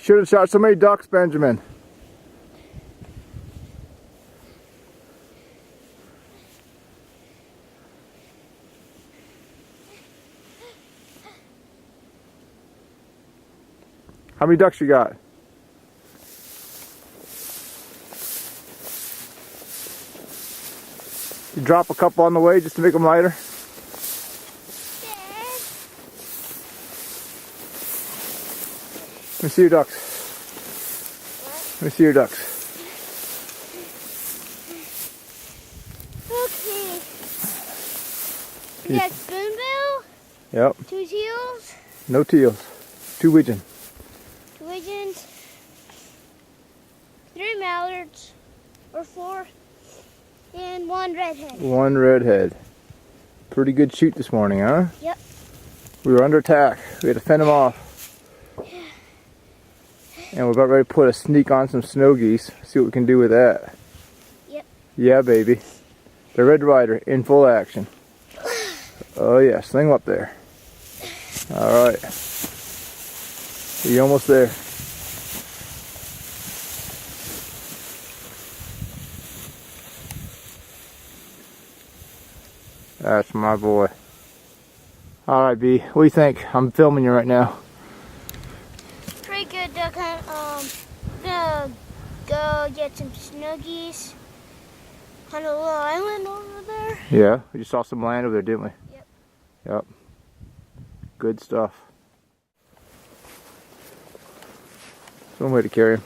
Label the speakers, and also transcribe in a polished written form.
Speaker 1: Should have shot so many ducks, Benjamin. How many ducks you got? You drop a couple on the way just to make them lighter? Let me see your ducks. Let me see your ducks.
Speaker 2: Okay. We got spoonbill.
Speaker 1: Yep.
Speaker 2: 2 teals.
Speaker 1: No teals. 2 widgeon.
Speaker 2: 2 widgeons. 3 mallards. Or 4. And 1 redhead.
Speaker 1: 1 redhead. Pretty good shoot this morning, huh?
Speaker 2: Yep.
Speaker 1: We were under attack. We had to fend them off. And we're about ready to put a sneak on some snow geese. See what we can do with that.
Speaker 2: Yep.
Speaker 1: Yeah, baby. The Red Ryder in full action. Oh yeah, sling them up there. Alright. You're almost there. That's my boy. Alright, B. What do you think? I'm filming you right now.
Speaker 2: Pretty good duck hunt. Gonna go get some snuggies on a little island over there.
Speaker 1: Yeah, we just saw some land over there, didn't we?
Speaker 2: Yep.
Speaker 1: Yep. Good stuff. Some way to carry him.